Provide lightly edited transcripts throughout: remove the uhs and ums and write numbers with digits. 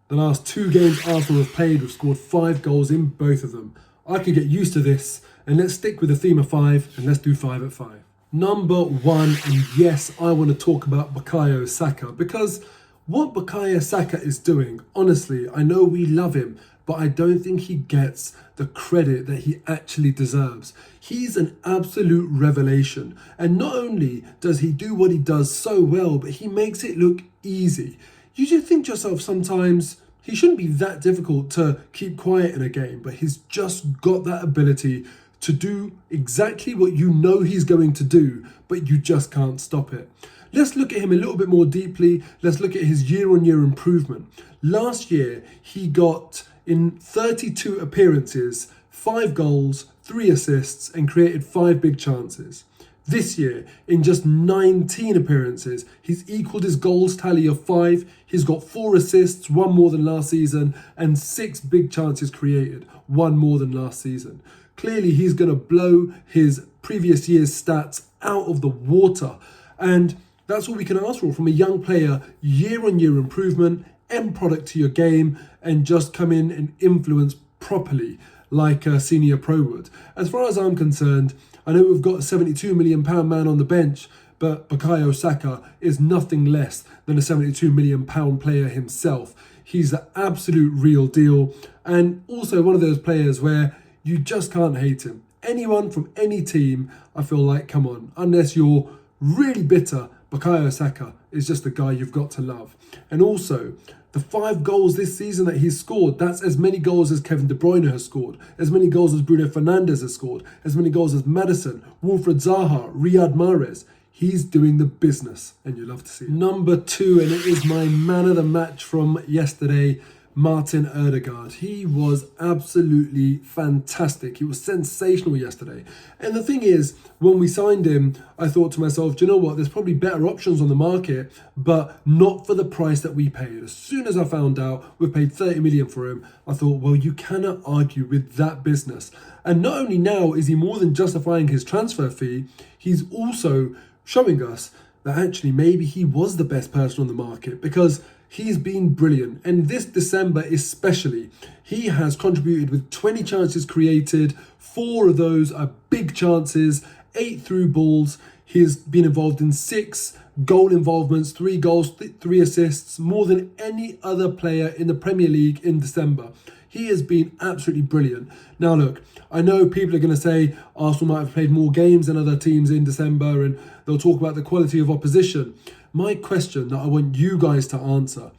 The last 2 games Arsenal have played, we've scored 5 goals in both of them. I could get used to this, and let's stick with the theme of 5, and let's do 5 at 5. Number 1, and yes, I want to talk about Bukayo Saka, because what Bukayo Saka is doing, honestly, I know we love him, but I don't think he gets the credit that he actually deserves. He's an absolute revelation. And not only does he do what he does so well, but he makes it look easy. You just think to yourself sometimes, he shouldn't be that difficult to keep quiet in a game, but he's just got that ability to do exactly what you know he's going to do, but you just can't stop it. Let's look at him a little bit more deeply. Let's look at his year-on-year improvement. Last year, he got, in 32 appearances, 5 goals, 3 assists, and created 5 big chances. This year, in just 19 appearances, he's equalled his goals tally of 5. He's got 4 assists, 1 more than last season, and 6 big chances created, 1 more than last season. Clearly, he's going to blow his previous year's stats out of the water. And that's all we can ask for from a young player. Year-on-year improvement, end product to your game, and just come in and influence properly like a senior pro would. As far as I'm concerned, I know we've got a £72 million man on the bench, but Bukayo Saka is nothing less than a £72 million player himself. He's the absolute real deal, and also one of those players where you just can't hate him. Anyone from any team, I feel like, come on, unless you're really bitter, Bukayo Saka is just the guy you've got to love. And also, the 5 goals this season that he's scored, that's as many goals as Kevin De Bruyne has scored, as many goals as Bruno Fernandes has scored, as many goals as Maddison, Wilfred Zaha, Riyad Mahrez. He's doing the business, and you love to see it. Number 2, and it is my man of the match from yesterday, Martin Erdegaard. He was absolutely fantastic. He was sensational yesterday. And the thing is, when we signed him, I thought to myself, do you know what? There's probably better options on the market, but not for the price that we paid. As soon as I found out we paid 30 million for him, I thought, well, you cannot argue with that business. And not only now is he more than justifying his transfer fee, he's also showing us that actually maybe he was the best person on the market, because he's been brilliant. And this December especially, he has contributed with 20 chances created. 4 of those are big chances, 8 through balls. He's been involved in 6 goal involvements, 3 goals, 3 assists, more than any other player in the Premier League in December. He has been absolutely brilliant. Now look, I know people are going to say Arsenal might have played more games than other teams in December, and they'll talk about the quality of opposition. My question that I want you guys to answer: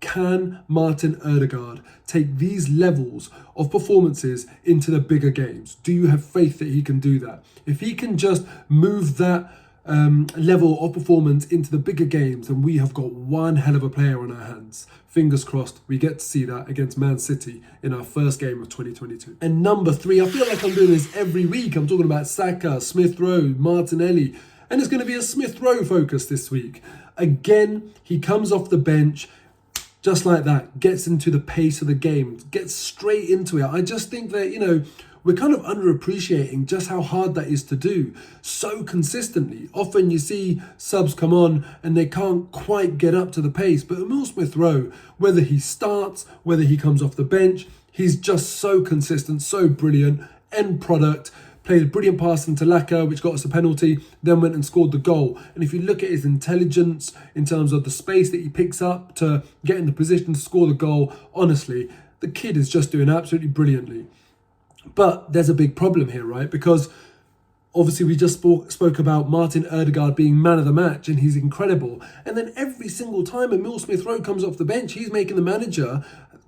can Martin Erdegaard take these levels of performances into the bigger games? Do you have faith that he can do that? If he can just move that level of performance into the bigger games, then we have got one hell of a player on our hands. Fingers crossed we get to see that against Man City in our first game of 2022. And number 3, I feel like I'm doing this every week. I'm talking about Saka, Smith Rowe, Martinelli, and it's going to be a Smith Rowe focus this week. Again, he comes off the bench, just like that, gets into the pace of the game, gets straight into it. I just think that, we're kind of underappreciating just how hard that is to do so consistently. Often you see subs come on and they can't quite get up to the pace. But Emil Smith Rowe, whether he starts, whether he comes off the bench, he's just so consistent, so brilliant. End product. Played a brilliant pass into Laka, which got us a penalty, then went and scored the goal. And if you look at his intelligence in terms of the space that he picks up to get in the position to score the goal, honestly, the kid is just doing absolutely brilliantly. But there's a big problem here, right? Because obviously we just spoke about Martin Erdegaard being man of the match, and he's incredible. And then every single time Emil Smith Rowe comes off the bench, he's making the manager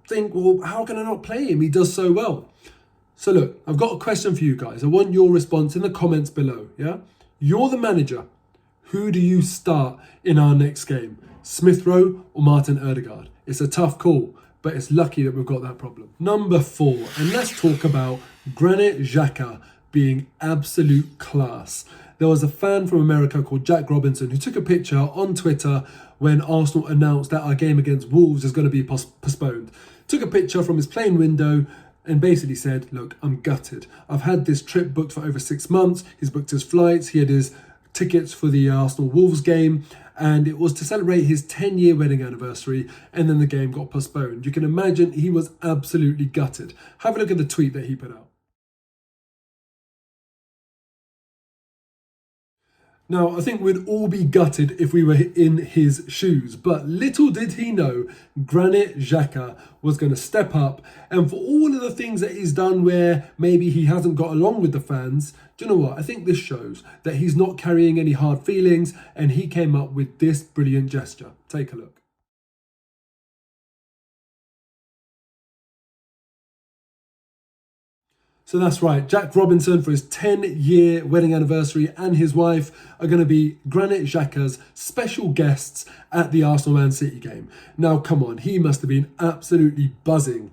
think, well, how can I not play him? He does so well. So look, I've got a question for you guys. I want your response in the comments below, yeah? You're the manager. Who do you start in our next game? Smith Rowe or Martin Erdegaard? It's a tough call, but it's lucky that we've got that problem. Number 4, and let's talk about Granit Xhaka being absolute class. There was a fan from America called Jack Robinson who took a picture on Twitter when Arsenal announced that our game against Wolves is going to be postponed. Took a picture from his plane window and basically said, look, I'm gutted. I've had this trip booked for over 6 months. He's booked his flights. He had his tickets for the Arsenal Wolves game. and it was to celebrate his 10-year wedding anniversary, and then the game got postponed. You can imagine he was absolutely gutted. Have a look at the tweet that he put out. Now, I think we'd all be gutted if we were in his shoes, but little did he know Granit Xhaka was going to step up, and for all of the things that he's done where maybe he hasn't got along with the fans, do you know what? I think this shows that he's not carrying any hard feelings, and he came up with this brilliant gesture. Take a look. So that's right, Jack Robinson for his 10-year wedding anniversary and his wife are going to be Granit Xhaka's special guests at the Arsenal-Man City game. Now, come on, he must have been absolutely buzzing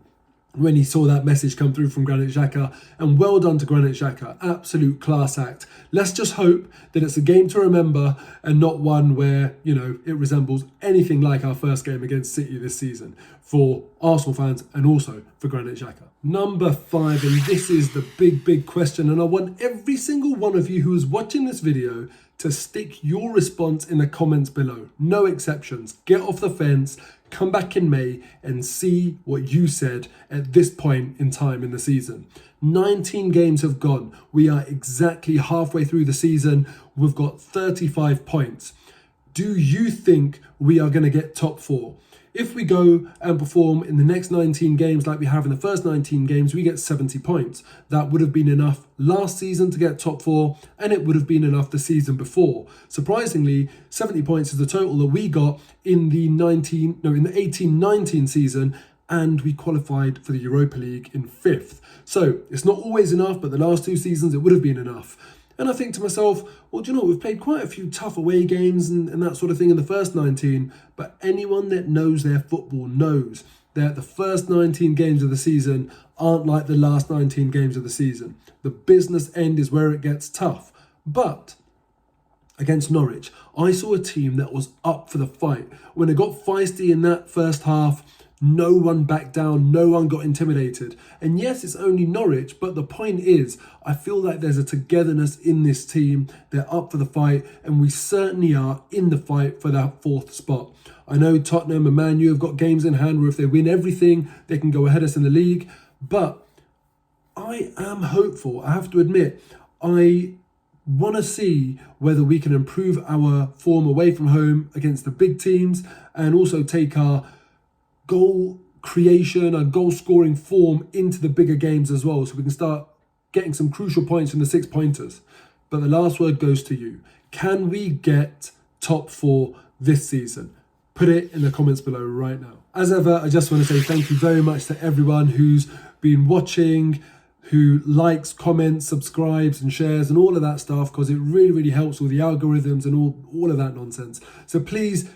when he saw that message come through from Granit Xhaka, and well done to Granit Xhaka, absolute class act. Let's just hope that it's a game to remember and not one where, you know, it resembles anything like our first game against City this season for Arsenal fans and also for Granit Xhaka. Number 5, and this is the big question, and I want every single one of you who is watching this video to stick your response in the comments below. No exceptions. Get off the fence, come back in May and see what you said at this point in time in the season. 19 games have gone. We are exactly halfway through the season. We've got 35 points. Do you think we are going to get top 4? If we go and perform in the next 19 games like we have in the first 19 games, we get 70 points. That would have been enough last season to get top 4, and it would have been enough the season before. Surprisingly, 70 points is the total that we got in the 18-19 season, and we qualified for the Europa League in 5th. So it's not always enough, but the last 2 seasons it would have been enough. And I think to myself, well, do you know what? We've played quite a few tough away games and that sort of thing in the first 19, but anyone that knows their football knows that the first 19 games of the season aren't like the last 19 games of the season. The business end is where it gets tough. But against Norwich, I saw a team that was up for the fight. When it got feisty in that first half, no one backed down, no one got intimidated. And yes, it's only Norwich, but the point is, I feel like there's a togetherness in this team. They're up for the fight, and we certainly are in the fight for that 4th spot. I know Tottenham and Man U have got games in hand where if they win everything, they can go ahead of us in the league. But I am hopeful, I have to admit. I want to see whether we can improve our form away from home against the big teams and also take our goal creation and goal scoring form into the bigger games as well, so we can start getting some crucial points from the 6-pointers. But the last word goes to you. Can we get top 4 this season? Put it in the comments below right now. As ever, I just want to say thank you very much to everyone who's been watching, who likes, comments, subscribes and shares and all of that stuff, because it really helps with the algorithms and all of that nonsense. So please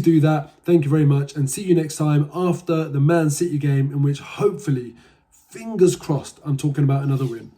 do that. Thank you very much, and see you next time after the Man City game, in which hopefully, fingers crossed, I'm talking about another win.